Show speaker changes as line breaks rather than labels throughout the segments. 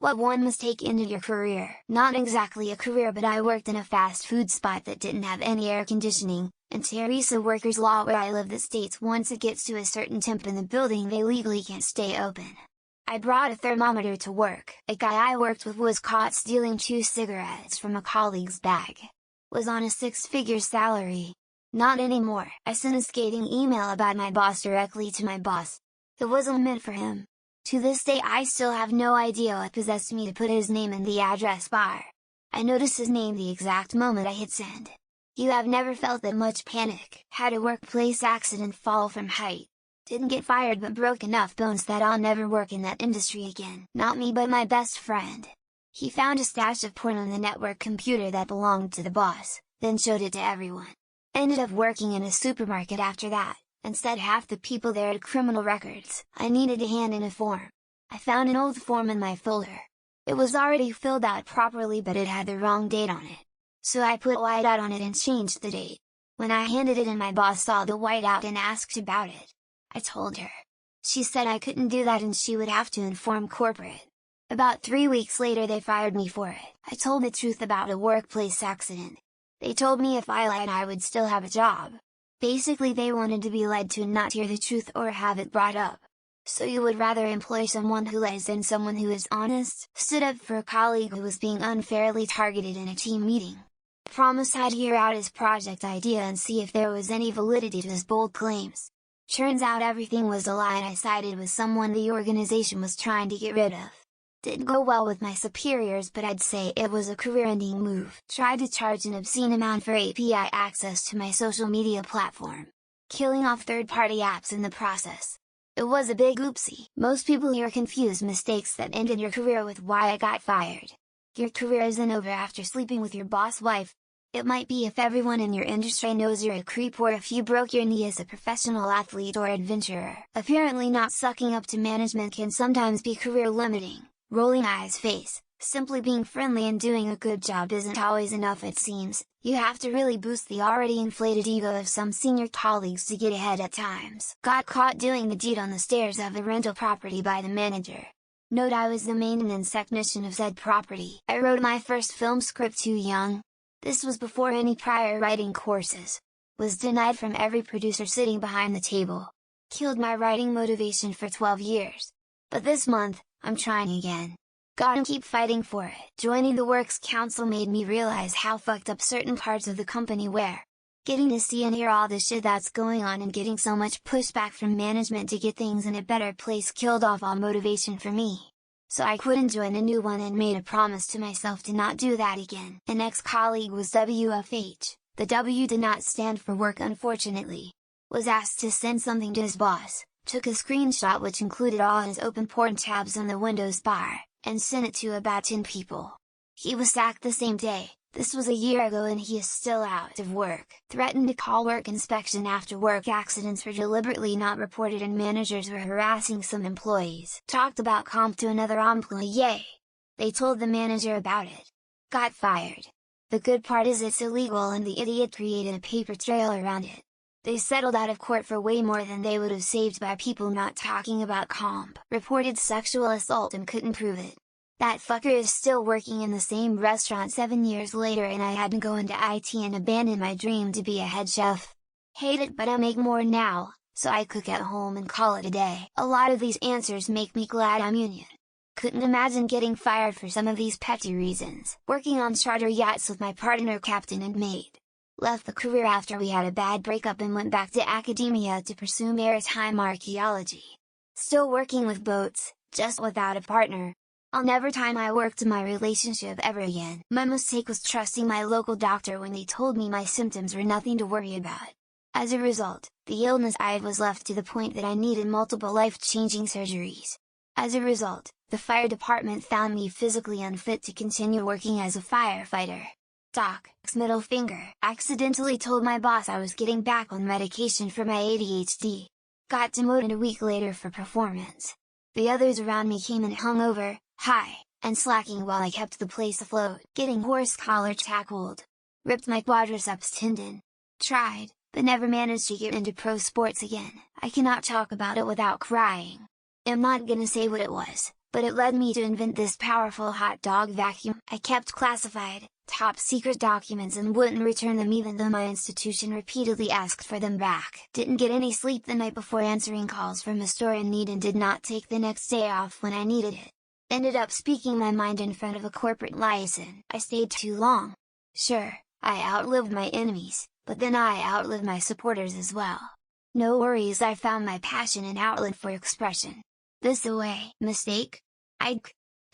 What one mistake ended your career? Not exactly a career, but I worked in a fast food spot that didn't have any air conditioning, and Teresa workers law where I live that states once it gets to a certain temp in the building they legally can't stay open. I brought a thermometer to work. A guy I worked with was caught stealing 2 cigarettes from a colleague's bag. Was on a 6-figure salary. Not anymore. I sent a scathing email about my boss directly to my boss. It wasn't meant for him. To this day I still have no idea what possessed me to put his name in the address bar. I noticed his name the exact moment I hit send. You have never felt that much panic. Had a workplace accident, fall from height. Didn't get fired but broke enough bones that I'll never work in that industry again. Not me but my best friend. He found a stash of porn on the network computer that belonged to the boss, then showed it to everyone. Ended up working in a supermarket after that, and said half the people there had criminal records. I needed to hand in a form. I found an old form in my folder. It was already filled out properly but it had the wrong date on it. So I put whiteout on it and changed the date. When I handed it in, my boss saw the whiteout and asked about it. I told her. She said I couldn't do that and she would have to inform corporate. About 3 weeks later they fired me for it. I told the truth about a workplace accident. They told me if I lied I would still have a job. Basically they wanted to be lied to and not hear the truth or have it brought up. So you would rather employ someone who lies than someone who is honest? Stood up for a colleague who was being unfairly targeted in a team meeting. Promised I'd hear out his project idea and see if there was any validity to his bold claims. Turns out everything was a lie and I sided with someone the organization was trying to get rid of. Didn't go well with my superiors but I'd say it was a career-ending move. Tried to charge an obscene amount for API access to my social media platform. Killing off third-party apps in the process. It was a big oopsie. Most people here confuse mistakes that ended your career with why I got fired. Your career isn't over after sleeping with your boss wife. It might be if everyone in your industry knows you're a creep or if you broke your knee as a professional athlete or adventurer. Apparently not sucking up to management can sometimes be career limiting. Rolling eyes face, simply being friendly and doing a good job isn't always enough it seems. You have to really boost the already inflated ego of some senior colleagues to get ahead at times. Got caught doing the deed on the stairs of the rental property by the manager. Note I was the maintenance technician of said property. I wrote my first film script too young. This was before any prior writing courses. Was denied from every producer sitting behind the table. Killed my writing motivation for 12 years. But this month, I'm trying again. Gotta keep fighting for it. Joining the Works Council made me realize how fucked up certain parts of the company were. Getting to see and hear all the shit that's going on and getting so much pushback from management to get things in a better place killed off all motivation for me. So I quit and joined a new one and made a promise to myself to not do that again. An ex-colleague was WFH, the W did not stand for work unfortunately. Was asked to send something to his boss, took a screenshot which included all his open porn tabs on the Windows bar, and sent it to about 10 people. He was sacked the same day. This was a year ago and he is still out of work. Threatened to call work inspection after work accidents were deliberately not reported and managers were harassing some employees. Talked about comp to another employee. They told the manager about it. Got fired. The good part is it's illegal and the idiot created a paper trail around it. They settled out of court for way more than they would have saved by people not talking about comp. Reported sexual assault and couldn't prove it. That fucker is still working in the same restaurant 7 years later and I had to go into IT and abandon my dream to be a head chef. Hate it but I make more now, so I cook at home and call it a day. A lot of these answers make me glad I'm union. Couldn't imagine getting fired for some of these petty reasons. Working on charter yachts with my partner captain and mate. Left the career after we had a bad breakup and went back to academia to pursue maritime archaeology. Still working with boats, just without a partner. I'll never tie my work to my relationship ever again. My mistake was trusting my local doctor when they told me my symptoms were nothing to worry about. As a result, the illness I had was left to the point that I needed multiple life-changing surgeries. As a result, the fire department found me physically unfit to continue working as a firefighter. Doc's middle finger. Accidentally told my boss I was getting back on medication for my ADHD. Got demoted a week later for performance. The others around me came in hungover, high, and slacking while I kept the place afloat. Getting horse collar tackled. Ripped my quadriceps tendon. Tried, but never managed to get into pro sports again. I cannot talk about it without crying. I'm not gonna say what it was, but it led me to invent this powerful hot dog vacuum. I kept classified, top secret documents and wouldn't return them even though my institution repeatedly asked for them back. Didn't get any sleep the night before answering calls from a store in need and did not take the next day off when I needed it. Ended up speaking my mind in front of a corporate liaison. I stayed too long. Sure, I outlived my enemies, but then I outlived my supporters as well. No worries, I found my passion and outlet for expression. This away. Mistake?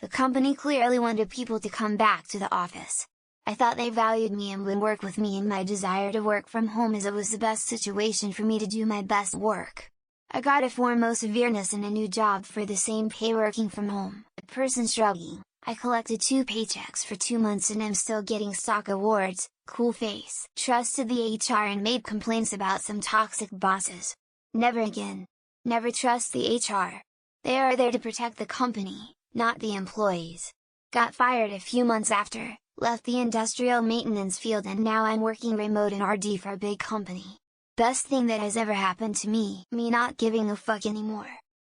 The company clearly wanted people to come back to the office. I thought they valued me and would work with me in my desire to work from home as it was the best situation for me to do my best work. I got a foremost severeness in a new job for the same pay working from home. A person shrugging, I collected 2 paychecks for 2 months and am still getting stock awards, cool face. Trusted the HR and made complaints about some toxic bosses. Never again. Never trust the HR. They are there to protect the company, not the employees. Got fired a few months after, left the industrial maintenance field and now I'm working remote in RD for a big company. Best thing that has ever happened to me not giving a fuck anymore.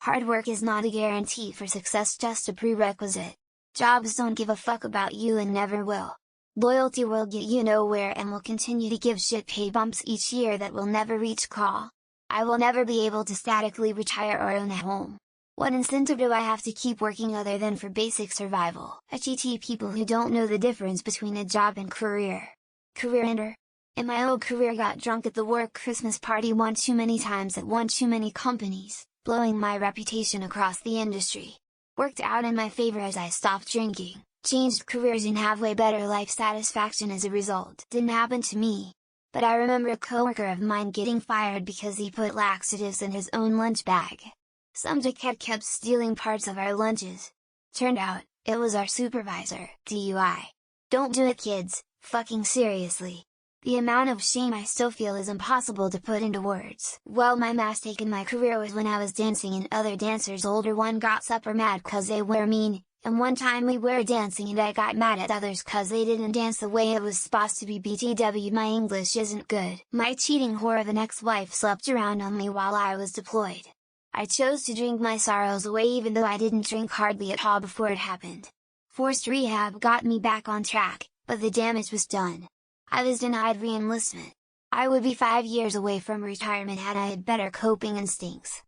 Hard work is not a guarantee for success, just a prerequisite. Jobs don't give a fuck about you and never will. Loyalty will get you nowhere and will continue to give shit pay bumps each year that will never reach call. I will never be able to statically retire or own a home. What incentive do I have to keep working other than for basic survival? HET people who don't know the difference between a job and career. Career ender. In my old career got drunk at the work Christmas party one too many times at one too many companies, blowing my reputation across the industry. Worked out in my favor as I stopped drinking, changed careers and have way better life satisfaction as a result. Didn't happen to me. But I remember a coworker of mine getting fired because he put laxatives in his own lunch bag. Some dickhead kept stealing parts of our lunches. Turned out, it was our supervisor. DUI. Don't do it, kids, fucking seriously. The amount of shame I still feel is impossible to put into words. Well, my mistake in my career was when I was dancing and other dancers older one got super mad cause they were mean, and one time we were dancing and I got mad at others cause they didn't dance the way it was supposed to be. BTW, my English isn't good. My cheating whore of an ex-wife slept around on me while I was deployed. I chose to drink my sorrows away even though I didn't drink hardly at all before it happened. Forced rehab got me back on track, but the damage was done. I was denied re-enlistment. I would be 5 years away from retirement had I had better coping instincts.